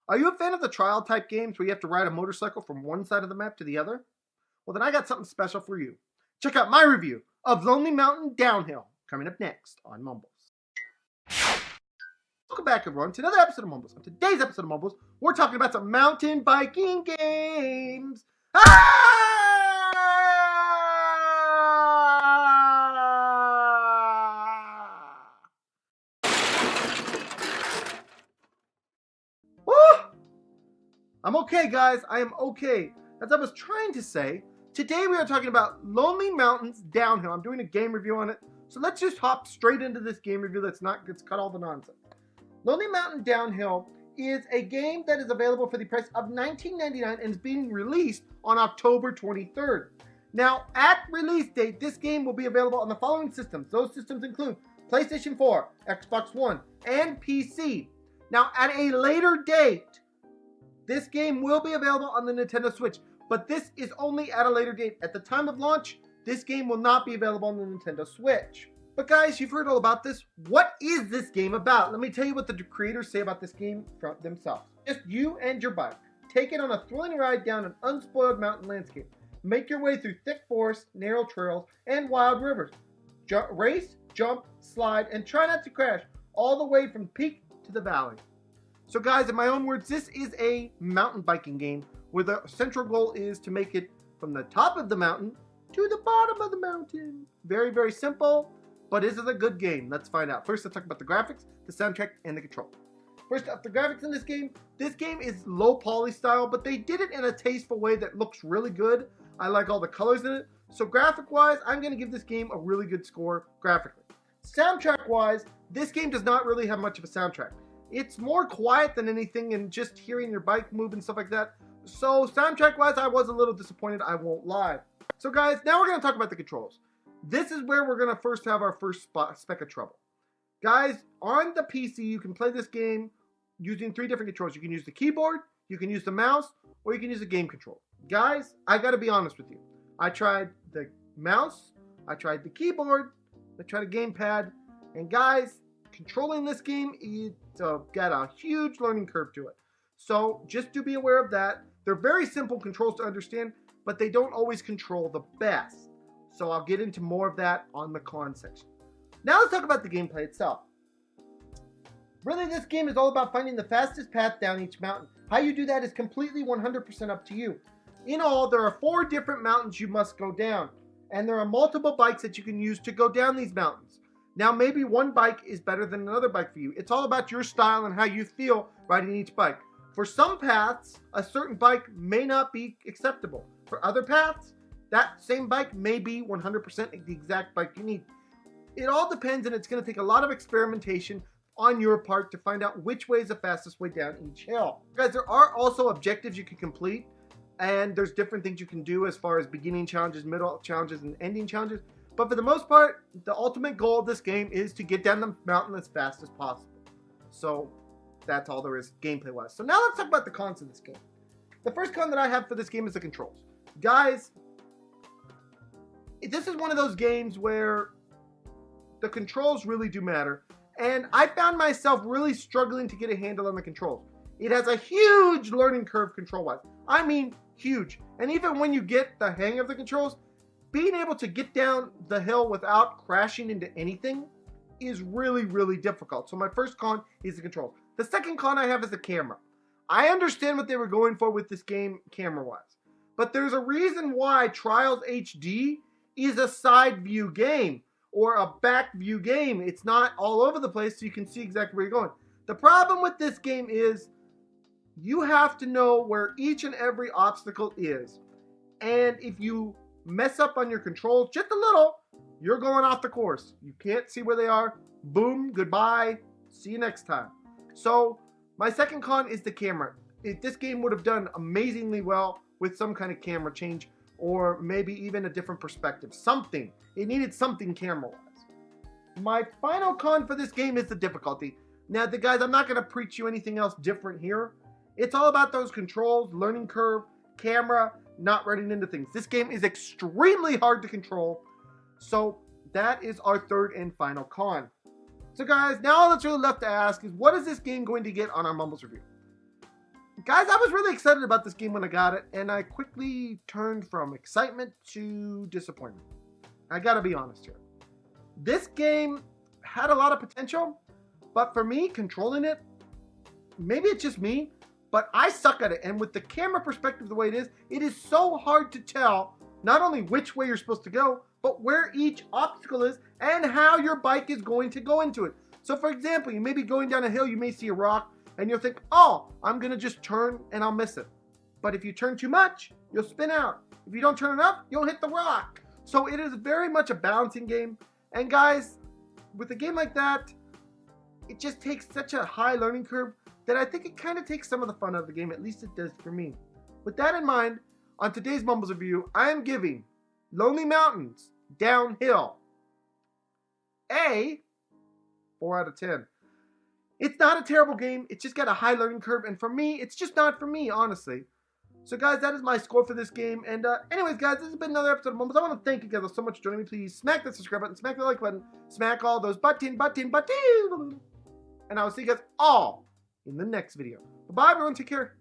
Are you a fan of the trial type games where you have to ride a motorcycle from one side of the map to the other? Well, then I got something special for you. Check out my review of Lonely Mountain Downhill, coming up next on Mumbles. Welcome back, everyone, to another episode of Mumbles. On today's episode of Mumbles, we're talking about some mountain biking games. I'm okay, guys. I am okay. As I was trying to say, today we are talking about Lonely Mountains Downhill. I'm doing a game review on it, so let's just hop straight into this game review. Let's cut all the nonsense. Lonely Mountain Downhill is a game that is available for the price of $19.99 and is being released on October 23rd. Now, at release date, this game will be available on the following systems. Those systems include PlayStation 4, Xbox One, and PC. Now, at a later date, this game will be available on the Nintendo Switch, but this is only at a later date. At the time of launch, this game will not be available on the Nintendo Switch. But guys, you've heard all about this. What is this game about? Let me tell you what the creators say about this game from themselves. Just you and your bike. Take it on a thrilling ride down an unspoiled mountain landscape. Make your way through thick forests, narrow trails, and wild rivers. Race, jump, slide, and try not to crash all the way from peak to the valley. So guys, in my own words, this is a mountain biking game where the central goal is to make it from the top of the mountain to the bottom of the mountain. Very, very simple, but is it a good game? Let's find out. First, let's talk about the graphics, the soundtrack, and the control. First up, the graphics in this game. This game is low poly style, but they did it in a tasteful way that looks really good. I like all the colors in it. So graphic-wise, I'm going to give this game a really good score graphically. Soundtrack-wise, this game does not really have much of a soundtrack. It's more quiet than anything and just hearing your bike move and stuff like that. So soundtrack-wise, I was a little disappointed, I won't lie. So guys, now we're going to talk about the controls. This is where we're going to first have our first speck of trouble. Guys, on the PC, you can play this game using 3 different controls. You can use the keyboard, you can use the mouse, or you can use the game control. Guys, I got to be honest with you. I tried the mouse, I tried the keyboard, I tried a gamepad, and guys, controlling this game, it's got a huge learning curve to it. So just to be aware of that. They're very simple controls to understand, but they don't always control the best. So I'll get into more of that on the con section. Now let's talk about the gameplay itself. Really, this game is all about finding the fastest path down each mountain. How you do that is completely 100% up to you. In all, there are 4 different mountains you must go down, and there are multiple bikes that you can use to go down these mountains. Now, maybe one bike is better than another bike for you. It's all about your style and how you feel riding each bike. For some paths, a certain bike may not be acceptable. For other paths, that same bike may be 100% the exact bike you need. It all depends, and it's going to take a lot of experimentation on your part to find out which way is the fastest way down each hill. Guys, there are also objectives you can complete, and there's different things you can do as far as beginning challenges, middle challenges, and ending challenges. But for the most part, the ultimate goal of this game is to get down the mountain as fast as possible. So that's all there is gameplay-wise. So now let's talk about the cons of this game. The first con that I have for this game is the controls. Guys, this is one of those games where the controls really do matter. And I found myself really struggling to get a handle on the controls. It has a huge learning curve control-wise. I mean, huge. And even when you get the hang of the controls, being able to get down the hill without crashing into anything is really, really difficult. So my first con is the controls. The second con I have is the camera. I understand what they were going for with this game camera-wise. But there's a reason why Trials HD is a side view game or a back view game. It's not all over the place so you can see exactly where you're going. The problem with this game is you have to know where each and every obstacle is. And if you mess up on your controls just a little, you're going off the course. You can't see where they are. Boom, goodbye. See you next time. So my second con is the camera. This game would have done amazingly well with some kind of camera change or maybe even a different perspective. Something. It needed something camera-wise. My final con for this game is the difficulty. Now, guys, I'm not going to preach you anything else different here. It's all about those controls, learning curve, camera, not running into things. This game is extremely hard to control. So that is our third and final con. So guys, now all that's really left to ask is what is this game going to get on our Mumbles review? Guys, I was really excited about this game when I got it, and I quickly turned from excitement to disappointment. I gotta be honest here. This game had a lot of potential, but for me, controlling it, maybe it's just me, but I suck at it. And with the camera perspective the way it is so hard to tell not only which way you're supposed to go, but where each obstacle is and how your bike is going to go into it. So for example, you may be going down a hill, you may see a rock, and you'll think, oh, I'm gonna just turn and I'll miss it. But if you turn too much, you'll spin out. If you don't turn enough, you'll hit the rock. So it is very much a balancing game. And guys, with a game like that, it just takes such a high learning curve that I think it kind of takes some of the fun out of the game, at least it does for me. With that in mind, on today's Mumbles review, I am giving Lonely Mountains Downhill a 4 out of 10. It's not a terrible game, it's just got a high learning curve, and for me, it's just not for me, honestly. So guys, that is my score for this game, and anyways guys, this has been another episode of Mumbles. I want to thank you guys so much for joining me. Please smack that subscribe button, smack the like button, smack all those button, and I will see you guys all in the next video. Bye-bye everyone, take care.